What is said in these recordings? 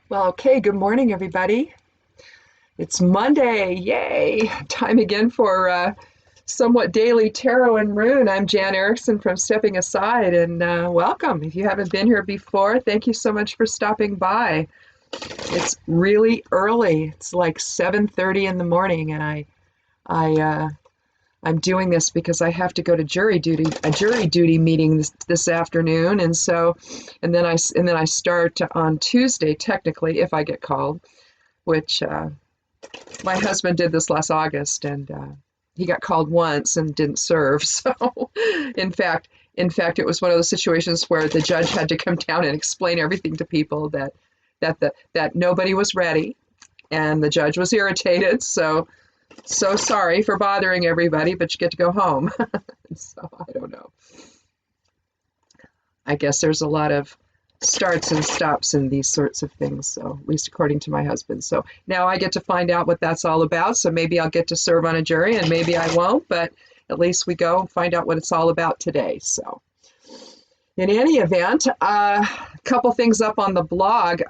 Well, okay, good morning, everybody. It's Monday. Yay! Time again for somewhat daily tarot and rune. I'm Jan Erickson from Stepping Aside, and welcome. If you haven't been here before, thank you so much for stopping by. It's really early. It's like 7:30 in the morning, and I I'm doing this because I have to go to a jury duty meeting this afternoon, and then I start on Tuesday, technically, if I get called, which my husband did this last August, and he got called once and didn't serve. So, in fact, it was one of those situations where the judge had to come down and explain everything to people that nobody was ready, and the judge was irritated. So sorry for bothering everybody, but you get to go home. So I don't know. I guess there's a lot of starts and stops in these sorts of things, so at least according to my husband. So now I get to find out what that's all about. So maybe I'll get to serve on a jury and maybe I won't, but at least we go and find out what it's all about today. So in any event, a couple things up on the blog.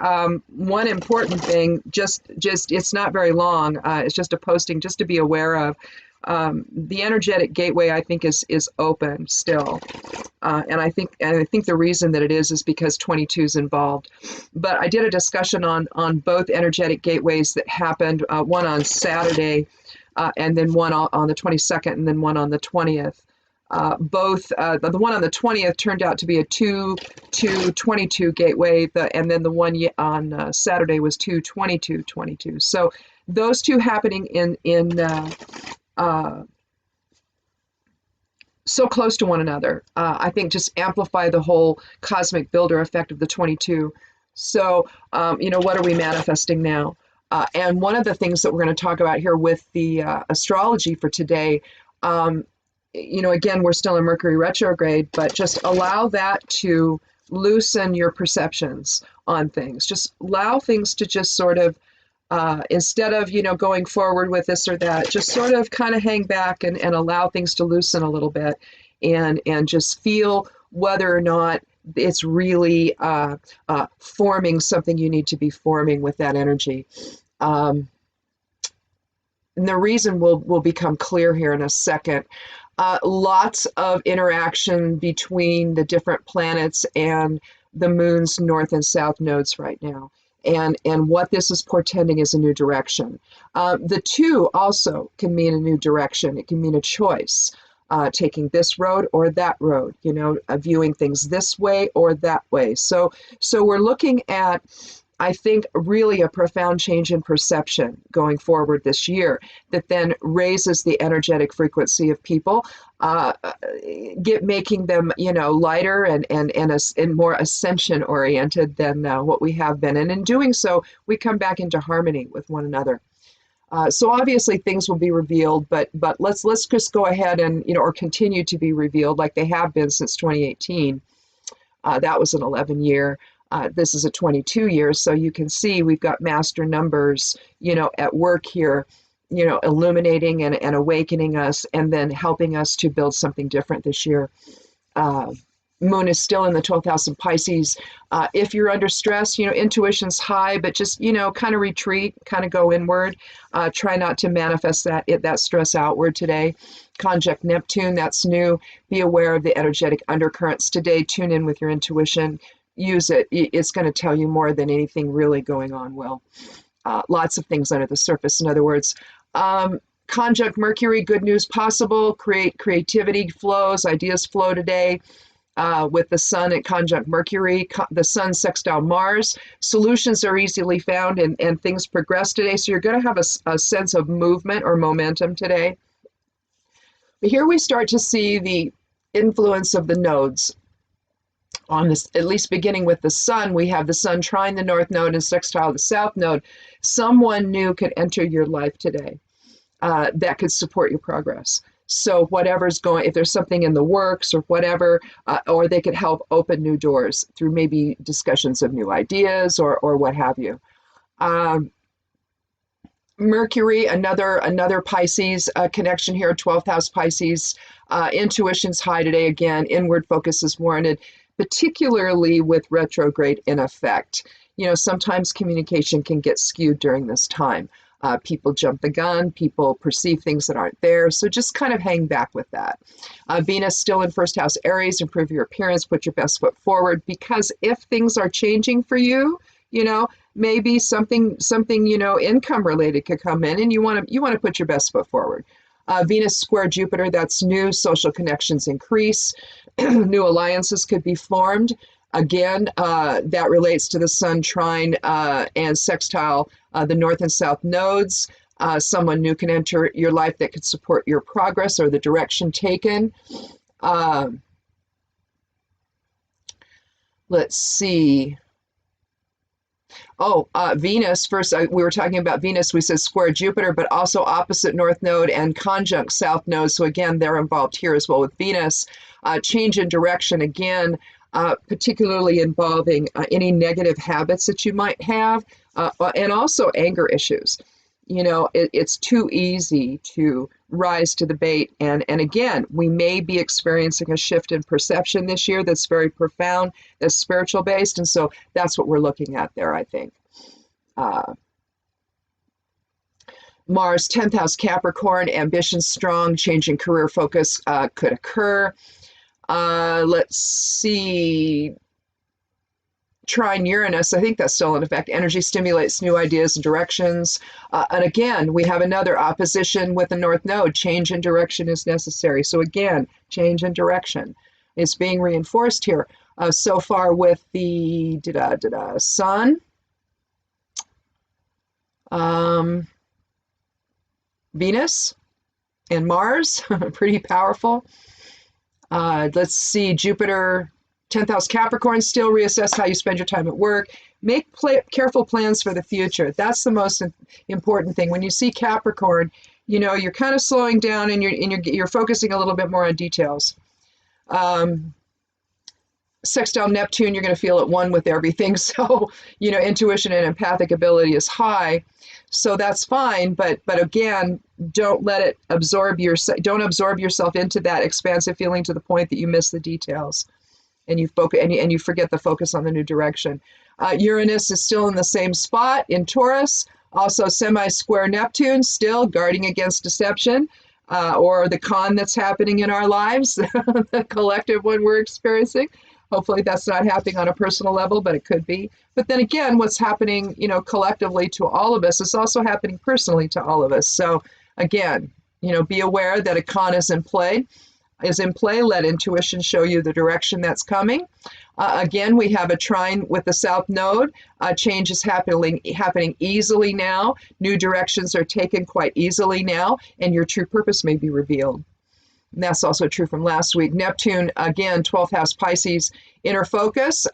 One important thing, just it's not very long. It's just a posting just to be aware of. The energetic gateway, I think, is open still, and I think the reason that it is because 22 is involved. But I did a discussion on both energetic gateways that happened. One on Saturday, and then one on the 22nd, and then one on the 20th. The one on the 20th turned out to be a 2-22 gateway, and then the one on Saturday was 2-22-22. So those two happening in so close to one another, I think just amplify the whole cosmic builder effect of the 22. So, what are we manifesting now? And one of the things that we're going to talk about here with the astrology for today, again, we're still in Mercury retrograde, but just allow that to loosen your perceptions on things. Just allow things to just sort of, instead of, going forward with this or that, just sort of kind of hang back and allow things to loosen a little bit and just feel whether or not it's really forming something you need to be forming with that energy. And the reason will become clear here in a second. Lots of interaction between the different planets and the moon's north and south nodes right now. And what this is portending is a new direction. The two also can mean a new direction. It can mean a choice, taking this road or that road, viewing things this way or that way. So we're looking at, I think, really a profound change in perception going forward this year that then raises the energetic frequency of people, making them, lighter and more ascension oriented than what we have been. And in doing so, we come back into harmony with one another. So obviously things will be revealed, but let's just go ahead and, or continue to be revealed like they have been since 2018. That was an 11-year. This is a 22 years, so you can see we've got master numbers, at work here, illuminating and awakening us, and then helping us to build something different this year. Moon is still in the 12th house in Pisces. If you're under stress, intuition's high, but just, kind of retreat, kind of go inward. Try not to manifest that stress outward today. Conjunct Neptune, that's new. Be aware of the energetic undercurrents today. Tune in with your intuition. Use it. It's going to tell you more than anything really going on will. Lots of things under the surface, in other words. Conjunct Mercury, good news possible. Creativity flows, ideas flow today. With the sun at conjunct Mercury, the sun sextile Mars. Solutions are easily found and things progress today. So you're going to have a sense of movement or momentum today. But here we start to see the influence of the nodes. On this, at least beginning with the sun, we have the sun trine the north node and sextile the south node. Someone new could enter your life today that could support your progress. So whatever's going, if there's something in the works or whatever, or they could help open new doors through maybe discussions of new ideas or what have you. Mercury, another Pisces connection here, 12th house Pisces. Intuition's high today again. Inward focus is warranted, particularly with retrograde in effect. sometimes communication can get skewed during this time. People jump the gun, people perceive things that aren't there, so just kind of hang back with that. Venus still in first house Aries, improve your appearance, put your best foot forward, because if things are changing for you, maybe something income related could come in, and you want to put your best foot forward. Venus square Jupiter, that's new, social connections increase, new alliances could be formed. Again, that relates to the Sun trine and sextile the North and South nodes. Someone new can enter your life that could support your progress or the direction taken. Let's see. Venus, first we were talking about Venus, we said square Jupiter, but also opposite North Node and conjunct South Node. So again, they're involved here as well with Venus. Change in direction, again, particularly involving any negative habits that you might have, and also anger issues. It's too easy to rise to the bait. And again, we may be experiencing a shift in perception this year that's very profound, that's spiritual based. And so that's what we're looking at there, I think. Mars, 10th house Capricorn, ambition strong, change in career focus could occur. Let's see. Trine Uranus, I think that's still in effect. Energy stimulates new ideas and directions. And again, we have another opposition with the North Node. Change in direction is necessary. So again, change in direction is being reinforced here. So far with the Sun, Venus, and Mars, pretty powerful. Let's see, Jupiter, 10th house Capricorn, still reassess how you spend your time at work. Make careful plans for the future. That's the most important thing. When you see Capricorn, you're kind of slowing down and you're focusing a little bit more on details. Sextile Neptune, you're going to feel at one with everything. So, intuition and empathic ability is high. So that's fine. But again, don't let it don't absorb yourself into that expansive feeling to the point that you miss the details. And you forget the focus on the new direction. Uranus is still in the same spot in Taurus, also semi-square Neptune, still guarding against deception or the con that's happening in our lives, the collective one we're experiencing. Hopefully that's not happening on a personal level, but it could be. But then again, what's happening, collectively to all of us is also happening personally to all of us. So again, be aware that a con is in play. Let intuition show you the direction that's coming. Again, we have a trine with the South Node. Change is happening easily now. New directions are taken quite easily now, and your true purpose may be revealed. And that's also true from last week. Neptune, again, 12th house Pisces, inner focus.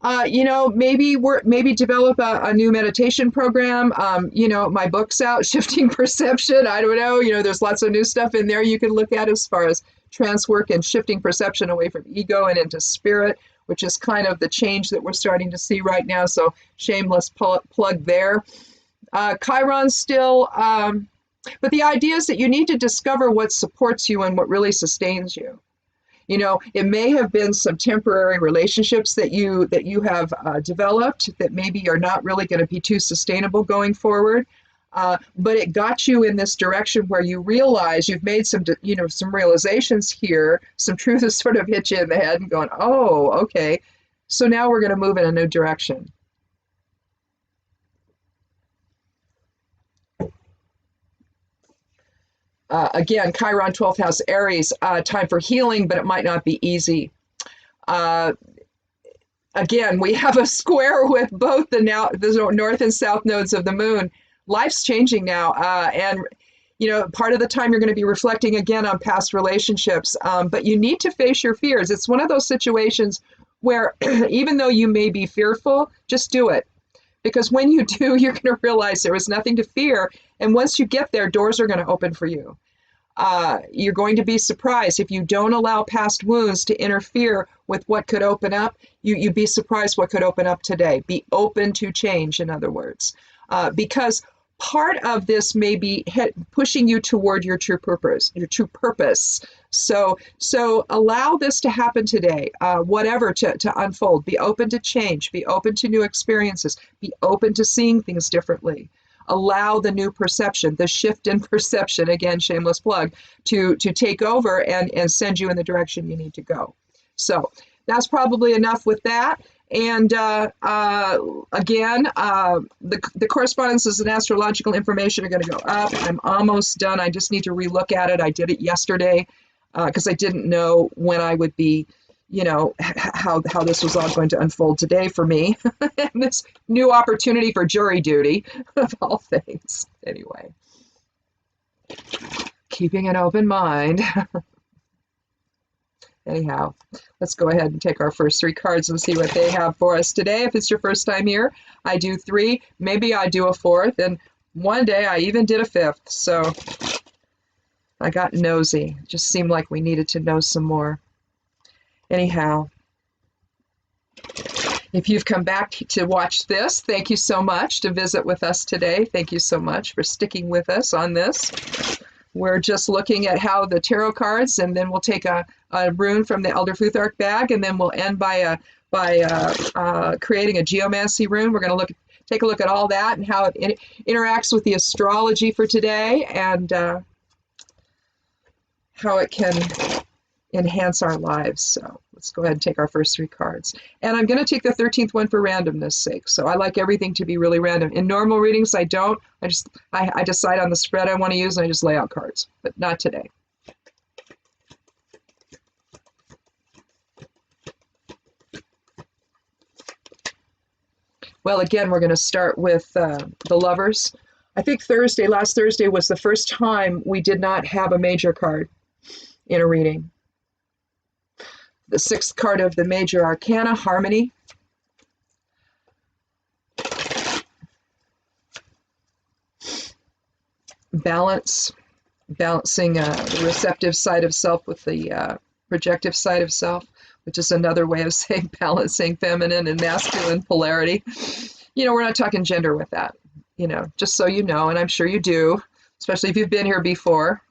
Maybe develop a new meditation program. My book's out, Shifting Perception. I don't know. There's lots of new stuff in there you can look at as far as trance work and shifting perception away from ego and into spirit, which is kind of the change that we're starting to see right now. So shameless plug there. Chiron still, but the idea is that you need to discover what supports you and what really sustains you. It may have been some temporary relationships that you have developed that maybe are not really going to be too sustainable going forward. But it got you in this direction where you realize you've made some realizations here. Some truth has sort of hit you in the head and going, oh, okay. So now we're going to move in a new direction. Again, Chiron, 12th house Aries, time for healing, but it might not be easy. Again, we have a square with both the north and south nodes of the moon. Life's changing now. And part of the time you're going to be reflecting again on past relationships, but you need to face your fears. It's one of those situations where even though you may be fearful, just do it. Because when you do, you're going to realize there is nothing to fear. And once you get there, doors are going to open for you. You're going to be surprised if you don't allow past wounds to interfere with what could open up. You'd be surprised what could open up today. Be open to change, in other words. Because part of this may be pushing you toward your true purpose, So allow this to happen today, whatever to unfold. Be open to change, be open to new experiences, be open to seeing things differently. Allow the new perception, the shift in perception, again, shameless plug, to take over and send you in the direction you need to go. So that's probably enough with that. And again, the correspondences and astrological information are going to go up. I'm almost done. I just need to relook at it. I did it yesterday because I didn't know when I would be, how this was all going to unfold today for me. And this new opportunity for jury duty, of all things. Anyway, keeping an open mind. Anyhow, let's go ahead and take our first 3 cards and see what they have for us today. If it's your first time here, I do 3. Maybe I do a 4th, and one day I even did a 5th. So I got nosy. It just seemed like we needed to know some more. Anyhow, if you've come back to watch this, thank you so much to visit with us today. Thank you so much for sticking with us on this. We're just looking at how the tarot cards, and then we'll take a rune from the Elder Futhark bag, and then we'll end by creating a geomancy rune. We're going to take a look at all that and how it interacts with the astrology for today, and how it can enhance our lives. So let's go ahead and take our first 3 cards. And I'm going to take the 13th one for randomness sake. So I like everything to be really random. In normal readings, I don't. I decide on the spread I want to use, and I just lay out cards, but not today. Well, again, we're going to start with the Lovers. I think last Thursday was the first time we did not have a major card in a reading. The 6th card of the major arcana, Harmony. Balancing the receptive side of self with the projective side of self, which is another way of saying balancing feminine and masculine polarity. We're not talking gender with that, just so you know, and I'm sure you do, especially if you've been here before.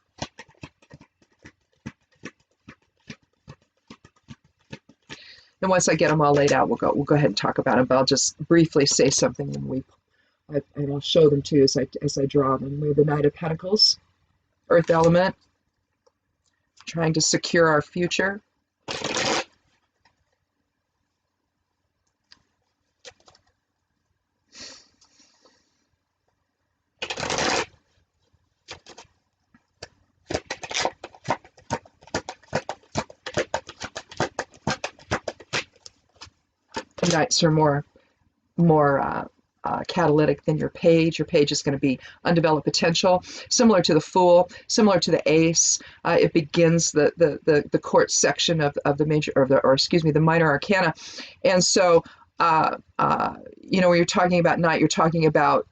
And once I get them all laid out, we'll go ahead and talk about them. But I'll just briefly say something, and I'll show them to you as I draw them. We have the Knight of Pentacles, Earth element, trying to secure our future. Knights are more catalytic than your page. Your page is going to be undeveloped potential, similar to the Fool, similar to the Ace. It begins the court section of the major, the minor arcana. And so, when you're talking about Knight, you're talking about,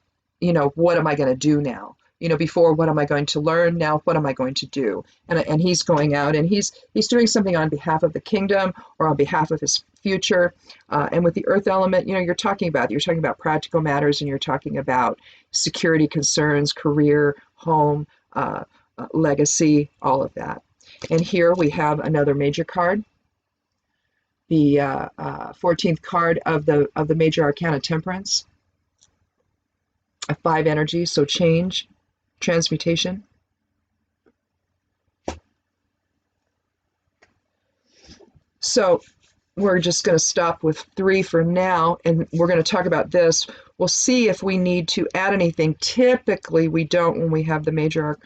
what am I going to do now? Before, what am I going to learn? Now, what am I going to do? And he's going out and he's doing something on behalf of the kingdom or on behalf of his future. And with the earth element, you're talking about practical matters, and you're talking about security concerns, career, home, legacy, all of that. And here we have another major card, the 14th card of the major arcana, Temperance. A 5 energy, so change, transmutation. So we're just going to stop with 3 for now, and we're going to talk about this. We'll see if we need to add anything. Typically, we don't when we have the major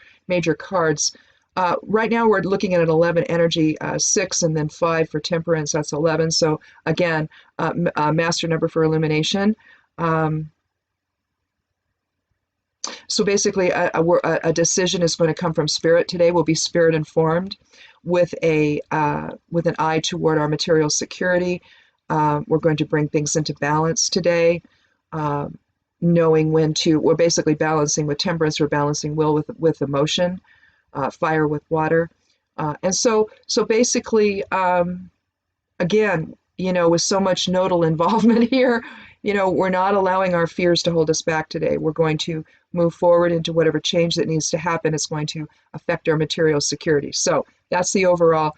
cards. Right now, we're looking at an 11 energy, 6 and then 5 for Temperance. That's 11. So again, master number for illumination. So basically, a decision is going to come from spirit today. We'll be spirit informed with an eye toward our material security. We're going to bring things into balance today, knowing when to. We're basically balancing with temperance. We're balancing will with emotion, fire with water, and so basically, again, with so much nodal involvement here. We're not allowing our fears to hold us back today. We're going to move forward into whatever change that needs to happen. It's going to affect our material security. So that's the overall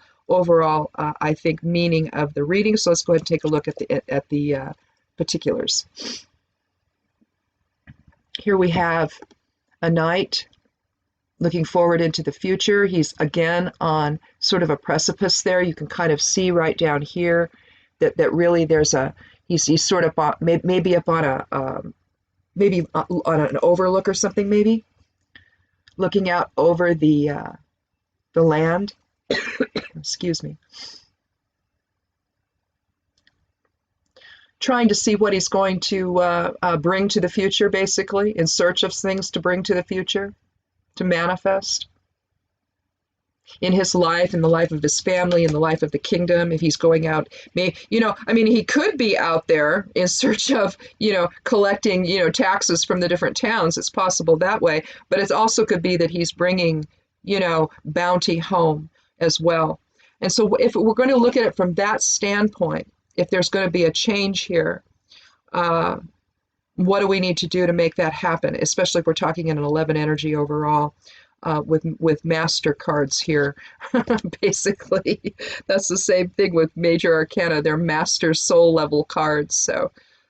I think, meaning of the reading. So let's go ahead and take a look at the particulars. Here we have a knight looking forward into the future. He's again on sort of a precipice there. You can kind of see right down here that really there's he's sort of maybe up on maybe on an overlook or something, maybe looking out over the land. Excuse me. Trying to see what he's going to bring to the future, basically, in search of things to bring to the future, to manifest in his life, in the life of his family, in the life of the kingdom. If he's going out, he could be out there in search of, collecting, taxes from the different towns. It's possible that way, but it also could be that he's bringing, bounty home as well. And so if we're going to look at it from that standpoint, if there's going to be a change here, what do we need to do to make that happen? Especially if we're talking in an 11 energy overall, with master cards here. Basically, that's the same thing with major arcana. They're master soul level cards.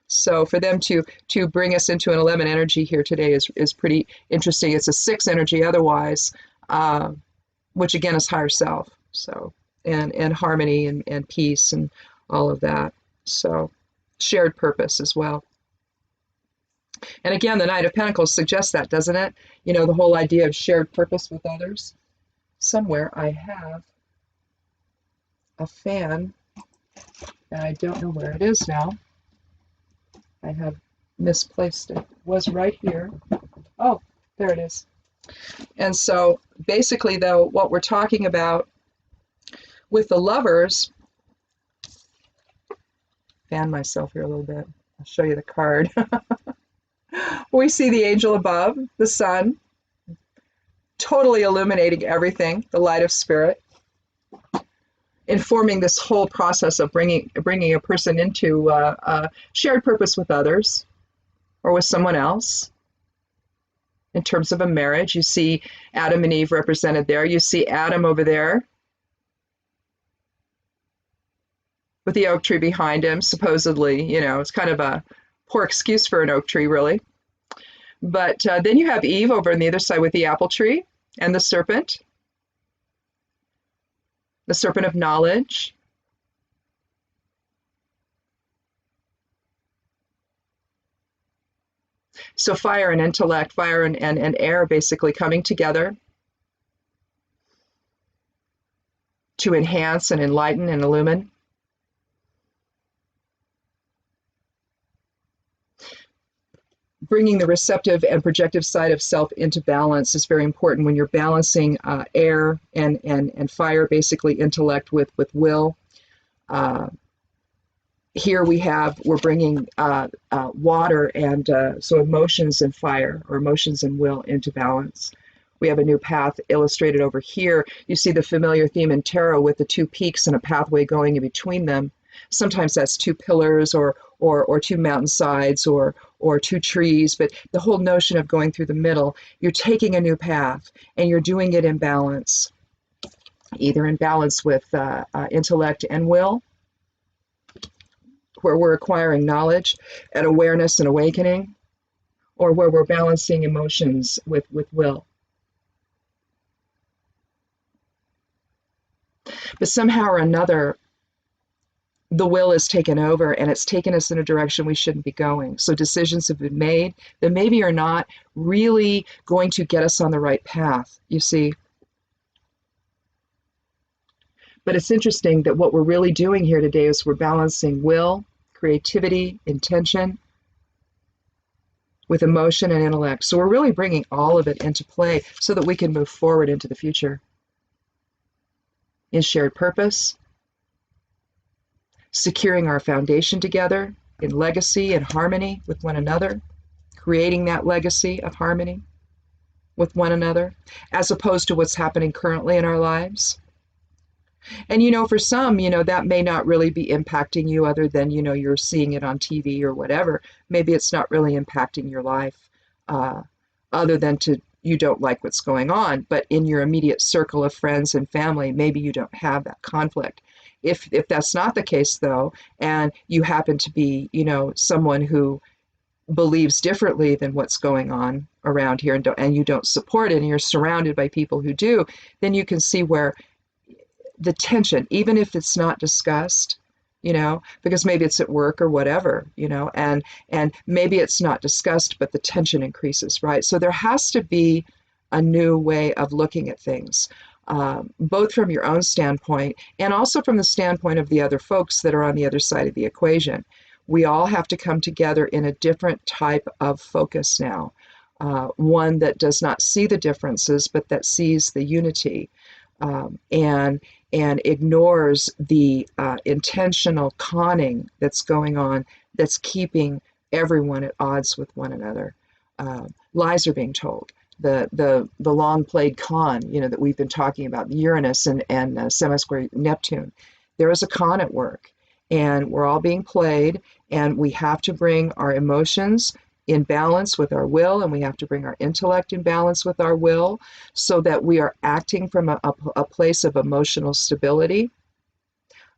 So for them to bring us into an 11 energy here today is pretty interesting. It's a 6 energy otherwise, which again is higher self. So and harmony and peace and all of that. So shared purpose as well. And again, the Knight of Pentacles suggests that, doesn't it? The whole idea of shared purpose with others. Somewhere I have a fan, and I don't know where it is now. I have misplaced it. It was right here. Oh, there it is. And so basically, though, what we're talking about with the Lovers, fan myself here a little bit. I'll show you the card. We see the angel above, the sun, totally illuminating everything, the light of spirit, informing this whole process of bringing a person into shared purpose with others or with someone else. In terms of a marriage, you see Adam and Eve represented there. You see Adam over there with the oak tree behind him, supposedly, it's kind of a poor excuse for an oak tree, really. But then you have Eve over on the other side with the apple tree and the serpent of knowledge. So fire and intellect, fire and air basically coming together to enhance and enlighten and illumine. Bringing the receptive and projective side of self into balance is very important when you're balancing air and fire, basically intellect with will. Here we're bringing water and so emotions and fire, or emotions and will, into balance. We have a new path illustrated over here. You see the familiar theme in tarot with the 2 peaks and a pathway going in between them. Sometimes that's 2 pillars or 2 mountainsides or 2 trees, but the whole notion of going through the middle, you're taking a new path and you're doing it in balance, either in balance with intellect and will, where we're acquiring knowledge and awareness and awakening, or where we're balancing emotions with will. But somehow or another, the will is taken over and it's taken us in a direction we shouldn't be going. So decisions have been made that maybe are not really going to get us on the right path, you see. But it's interesting that what we're really doing here today is we're balancing will, creativity, intention with emotion and intellect. So we're really bringing all of it into play so that we can move forward into the future in shared purpose, securing our foundation together in legacy and harmony with one another, creating that legacy of harmony with one another, as opposed to what's happening currently in our lives. And, for some, that may not really be impacting you other than, you're seeing it on TV or whatever. Maybe it's not really impacting your life other than to you don't like what's going on. But in your immediate circle of friends and family, maybe you don't have that conflict. If that's not the case, though, and you happen to be, someone who believes differently than what's going on around here, and you don't support it, and you're surrounded by people who do, then you can see where the tension, even if it's not discussed, because maybe it's at work or whatever, and maybe it's not discussed, but the tension increases, right? So there has to be a new way of looking at things, both from your own standpoint and also from the standpoint of the other folks that are on the other side of the equation. We all have to come together in a different type of focus now, one that does not see the differences, but that sees the unity, and ignores the intentional conning that's going on, that's keeping everyone at odds with one another. Lies are being told. The long played con, that we've been talking about, Uranus and semi-square Neptune. There is a con at work, and we're all being played, and we have to bring our emotions in balance with our will, and we have to bring our intellect in balance with our will, so that we are acting from a place of emotional stability,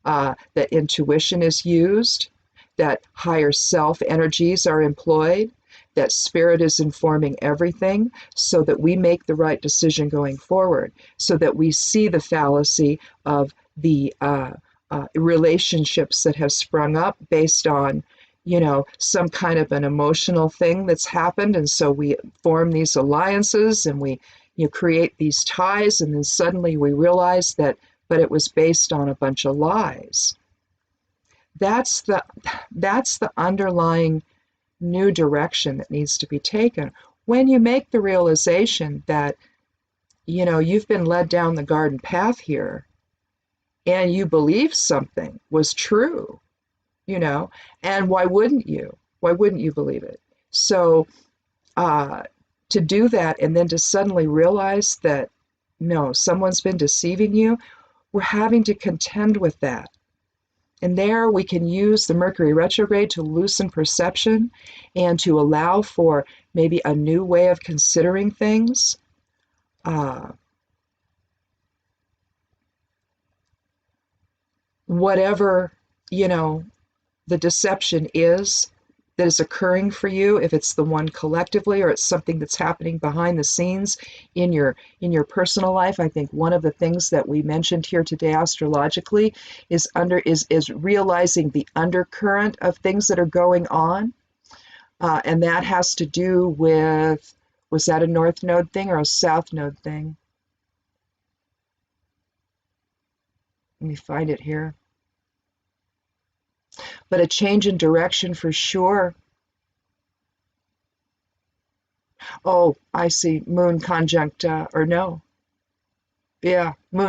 that intuition is used, that higher self energies are employed, that spirit is informing everything, so that we make the right decision going forward, so that we see the fallacy of the relationships that have sprung up based on some kind of an emotional thing that's happened, and so we form these alliances, and we create these ties, and then suddenly we realize that but it was based on a bunch of lies. That's the underlying new direction that needs to be taken. When you make the realization that you've been led down the garden path here, and you believe something was true, and why wouldn't you believe it? So to do that, and then to suddenly realize that no, someone's been deceiving you, we're having to contend with that. And there we can use the Mercury retrograde to loosen perception and to allow for maybe a new way of considering things. Whatever, the deception is that is occurring for you, if it's the one collectively or it's something that's happening behind the scenes in your personal life. I think one of the things that we mentioned here today astrologically is realizing the undercurrent of things that are going on, and that has to do with, was that a north node thing or a south node thing? Let me find it here. But a change in direction for sure. Oh, I see. Moon conjunct, Moon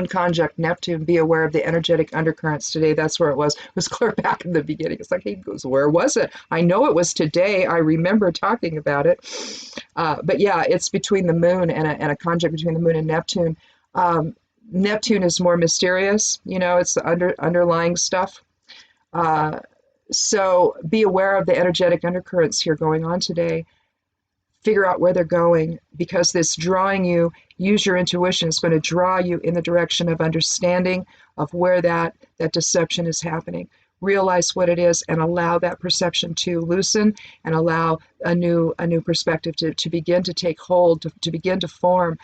conjunct Neptune. Be aware of the energetic undercurrents today. That's where it was. It was clear back in the beginning. It's like, he goes, where was it? I know it was today. I remember talking about it. But yeah, it's between the moon and a conjunct between the moon and Neptune. Neptune is more mysterious. It's the underlying stuff. So be aware of the energetic undercurrents here going on today. Figure out where they're going, because this drawing you, use your intuition, is going to draw you in the direction of understanding of where that deception is happening. Realize what it is and allow that perception to loosen, and allow a new perspective to begin to take hold, to begin to form.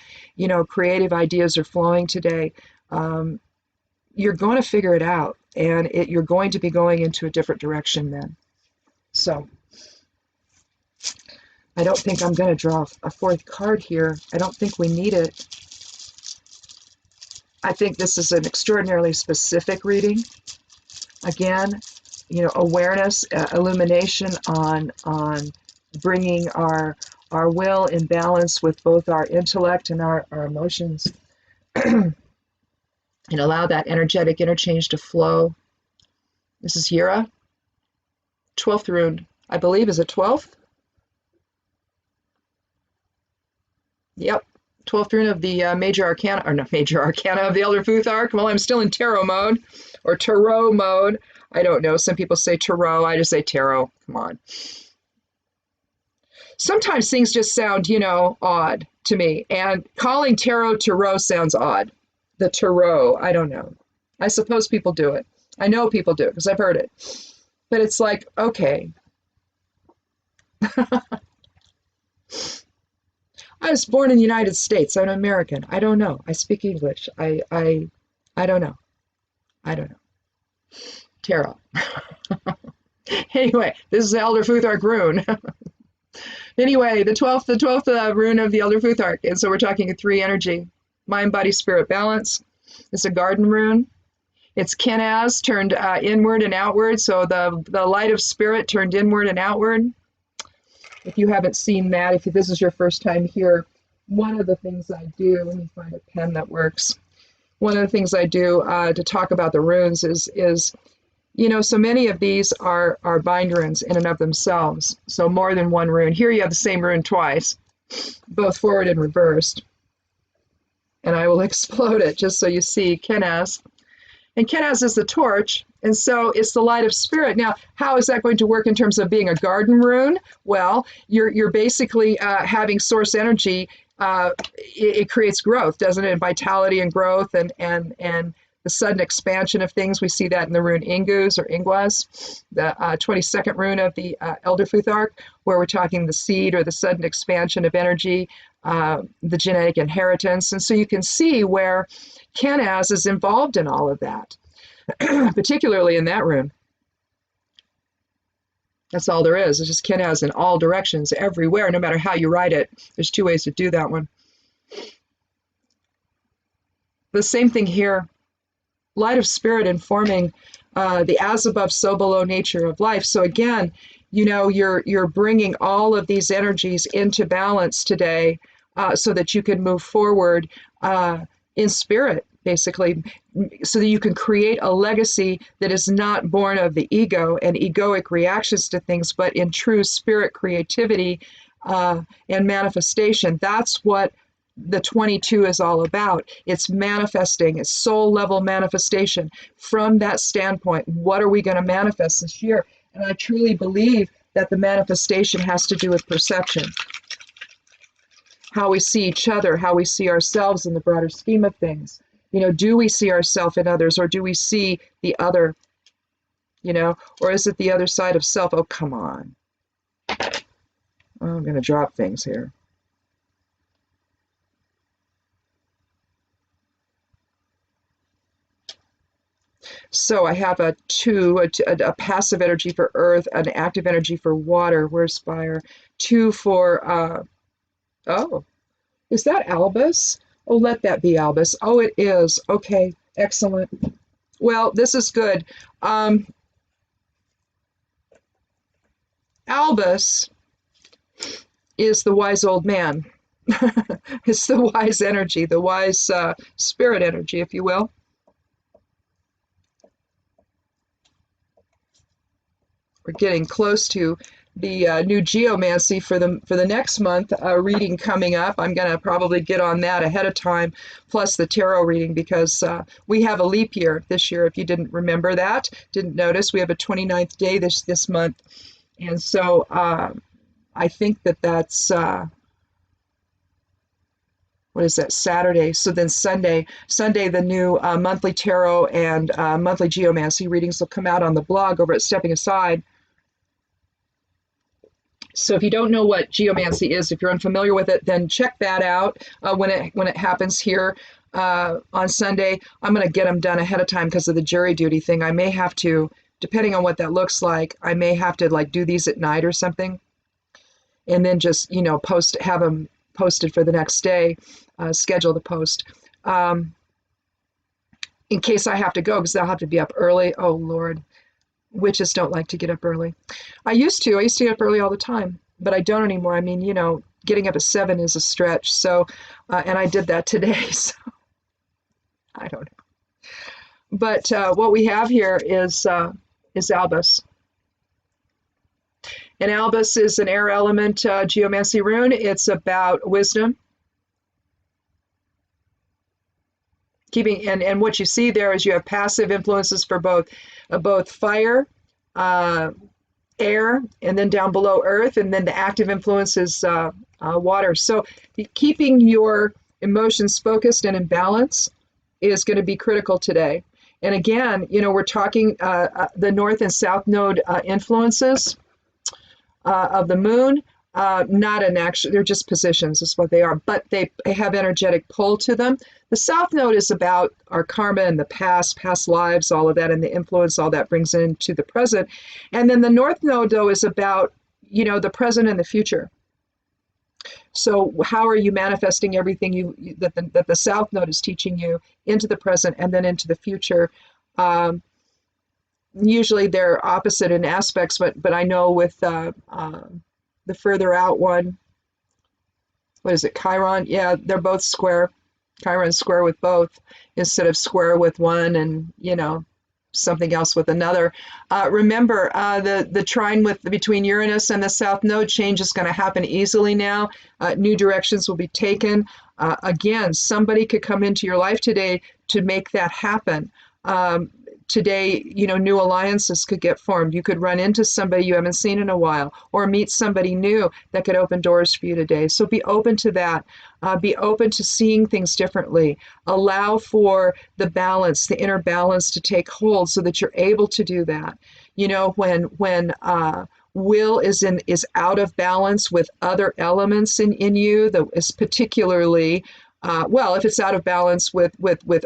Creative ideas are flowing today. You're going to figure it out, and you're going to be going into a different direction then. So I don't think I'm going to draw a fourth card here. I don't think we need it. I think this is an extraordinarily specific reading. Again, awareness, illumination on bringing our will in balance with both our intellect and our emotions. And allow that energetic interchange to flow. This is Hira, 12th rune. I believe, is it 12th? Yep, 12th rune of the major arcana, or not major arcana of the Elder Futhark. Well, I'm still in tarot mode, or tarot mode. I don't know. Some people say tarot. I just say tarot. Come on. sometimes things just sound, odd to me. And calling tarot sounds odd. The tarot, I don't know. I suppose people do it. I know people do it because I've heard it. But it's like, okay. I was born in the United States. I'm an American. I don't know. I speak English. I don't know. I don't know. Tarot. Anyway, this is the Elder Futhark rune. Anyway, the 12th rune of the Elder Futhark. And so we're talking a 3 energy. Mind, body, spirit balance. It's a garden rune. It's Kenaz turned inward and outward. So the light of spirit turned inward and outward. If you haven't seen that, if this is your first time here, one of the things I do, let me find a pen that works. One of the things I do to talk about the runes is so many of these are bind runes in and of themselves. So more than one rune. Here you have the same rune twice, both forward and reversed. And I will explode it just so you see Kenaz. And Kenaz is the torch, and so it's the light of spirit. Now, how is that going to work in terms of being a garden rune? Well, you're basically having source energy. It creates growth, doesn't it? And vitality and growth and the sudden expansion of things. We see that in the rune Ingus or Ingwas, the 22nd rune of the Elder Futhark, where we're talking the seed or the sudden expansion of energy, the genetic inheritance. And so you can see where Kenaz is involved in all of that, particularly in that rune. That's all there is. It's just Kenaz in all directions, everywhere, no matter how you write it. There's 2 ways to do that one. The same thing here. Light of spirit informing the as above, so below nature of life. So again, you're bringing all of these energies into balance today so that you can move forward in spirit, basically, so that you can create a legacy that is not born of the ego and egoic reactions to things, but in true spirit creativity and manifestation. That's what the 22 is all about. It's manifesting, it's soul level manifestation. From that standpoint, what are we going to manifest this year? And I truly believe that the manifestation has to do with perception. How we see each other, how we see ourselves in the broader scheme of things. Do we see ourselves in others, or do we see the other? Or is it the other side of self? Oh, come on. Oh, I'm going to drop things here. So I have a 2, a passive energy for earth, an active energy for water. Where's fire? 2 for, oh, is that Albus? Oh, let that be Albus. Oh, it is. Okay, excellent. Well, this is good. Albus is the wise old man. It's the wise energy, the wise spirit energy, if you will. We're getting close to the new geomancy for the next month reading coming up. I'm going to probably get on that ahead of time, plus the tarot reading, because we have a leap year this year. If you didn't remember that, didn't notice, we have a 29th day this month. And so I think that's, what is that, Saturday? So then Sunday, the new monthly tarot and monthly geomancy readings will come out on the blog over at Stepping Aside. So if you don't know what geomancy is, if you're unfamiliar with it, then check that out when it happens here on Sunday. I'm going to get them done ahead of time because of the jury duty thing. I may have to, depending on what that looks like, I may have to like do these at night or something, and then just have them posted for the next day. Schedule the post in case I have to go, because I'll have to be up early. Oh Lord. Witches don't like to get up early. I used to get up early all the time, but I don't anymore. I mean, getting up at 7 is a stretch. So, and I did that today. So I don't know. But what we have here is Albus. And Albus is an air element geomancy rune. It's about wisdom. And what you see there is you have passive influences for both fire, air, and then down below earth, and then the active influence is water. So keeping your emotions focused and in balance is going to be critical today. And again, we're talking the north and south node influences of the moon. Not an actual, they're just positions, is what they are, but they have energetic pull to them. The south node is about our karma and the past lives, all of that, and the influence all that brings into the present. And then the north node, though, is about, the present and the future. So how are you manifesting everything that the south node is teaching you into the present and then into the future? Usually they're opposite in aspects, but I know with the further out one, what is it, Chiron? Yeah, they're both square. Chiron's square with both instead of square with one and, something else with another. Remember, the trine between Uranus and the south node change is going to happen easily now. New directions will be taken. Again, somebody could come into your life today to make that happen. Today, new alliances could get formed. You could run into somebody you haven't seen in a while or meet somebody new that could open doors for you today. So be open to that. Be open to seeing things differently. Allow for the balance, the inner balance to take hold so that you're able to do that. When will is out of balance with other elements in you, that is particularly if it's out of balance with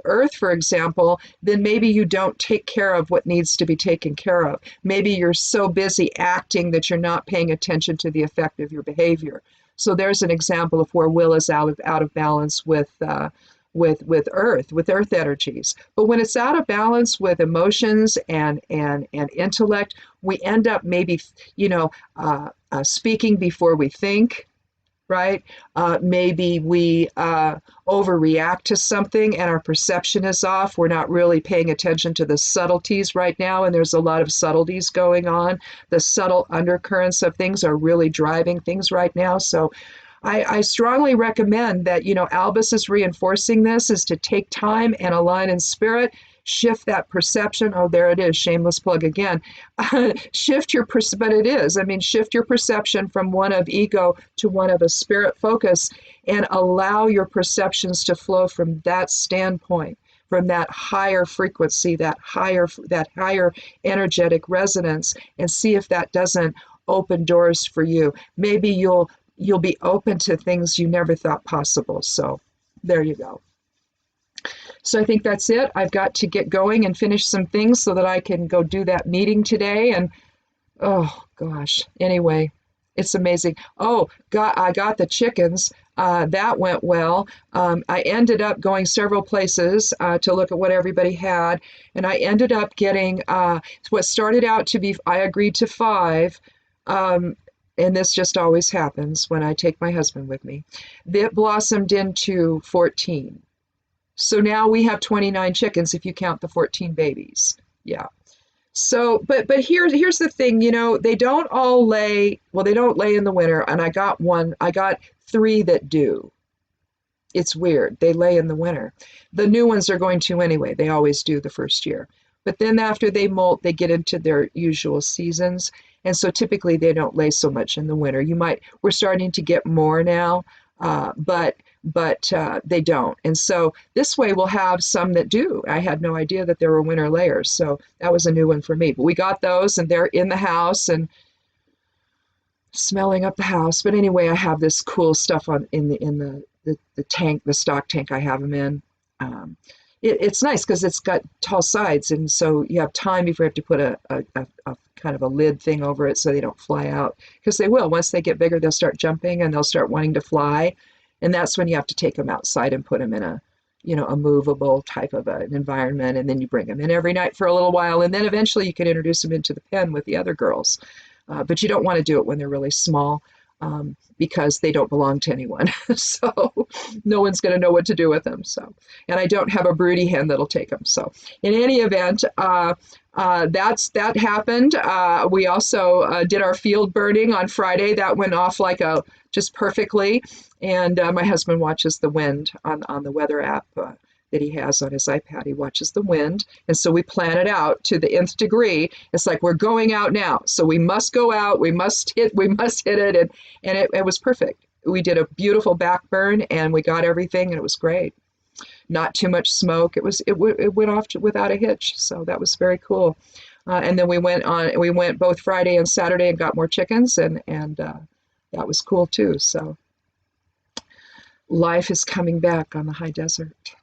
earth, for example, then maybe you don't take care of what needs to be taken care of. Maybe you're so busy acting that you're not paying attention to the effect of your behavior. So there's an example of where will is out of balance with earth energies. But when it's out of balance with emotions and intellect, we end up maybe speaking before we think. Right? Maybe we overreact to something and our perception is off. We're not really paying attention to the subtleties right now, and there's a lot of subtleties going on. The subtle undercurrents of things are really driving things right now. So I strongly recommend that, Albus is reinforcing this, is to take time and align in spirit. Shift that perception. Oh, there it is. Shameless plug again. Shift your perception from one of ego to one of a spirit focus, and allow your perceptions to flow from that standpoint, from that higher frequency, that higher energetic resonance, and see if that doesn't open doors for you. Maybe you'll be open to things you never thought possible. So there you go. So I think that's it. I've got to get going and finish some things so that I can go do that meeting today. And oh gosh, anyway, it's amazing. Oh, I got the chickens. That went well. I ended up going several places to look at what everybody had. And I ended up getting what started out to be, I agreed to 5. And this just always happens when I take my husband with me. It blossomed into 14. So now we have 29 chickens if you count the 14 babies. Yeah. So, but here's the thing, they don't all lay, they don't lay in the winter, and I got 3 that do. It's weird. They lay in the winter. The new ones are going to anyway. They always do the first year. But then after they molt, they get into their usual seasons. And so typically they don't lay so much in the winter. We're starting to get more now, but they don't. And so this way we'll have some that do. I had no idea that there were winter layers. So that was a new one for me. But we got those, and they're in the house and smelling up the house. But anyway, I have this cool stuff in the tank, the stock tank I have them in. It's nice because it's got tall sides, and so you have time before you have to put a kind of a lid thing over it so they don't fly out. Because they will. Once they get bigger, they'll start jumping and they'll start wanting to fly. And that's when you have to take them outside and put them in a movable type of an environment. And then you bring them in every night for a little while. And then eventually you can introduce them into the pen with the other girls. But you don't want to do it when they're really small because they don't belong to anyone. So no one's going to know what to do with them. So, and I don't have a broody hen that'll take them. So in any event, that happened. We also did our field burning on Friday. That went off just perfectly. And my husband watches the wind on the weather app that he has on his iPad. He watches the wind. And so we plan it out to the nth degree. It's like, we're going out now. So we must go out. We must hit it. And it was perfect. We did a beautiful back burn and we got everything and it was great. Not too much smoke. It went off without a hitch. So that was very cool. And then we went both Friday and Saturday and got more chickens and that was cool too. So life is coming back on the high desert.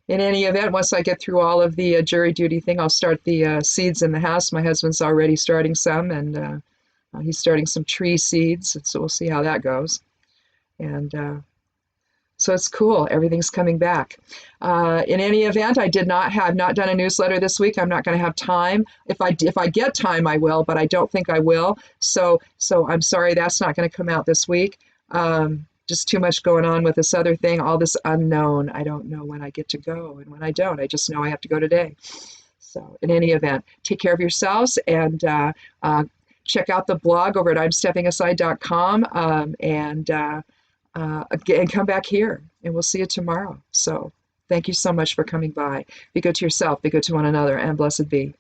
In any event, once I get through all of the jury duty thing, I'll start the seeds in the house. My husband's already starting some, and he's starting some tree seeds, so we'll see how that goes. And so it's cool. Everything's coming back. In any event, I have not done a newsletter this week. I'm not going to have time. If I get time, I will, but I don't think I will. So I'm sorry that's not going to come out this week. Just too much going on with this other thing, all this unknown. I don't know when I get to go and when I don't. I just know I have to go today. So in any event, take care of yourselves and check out the blog over at imsteppingaside.com and come back here and we'll see you tomorrow. So thank you so much for coming by. Be good to yourself, be good to one another, and blessed be.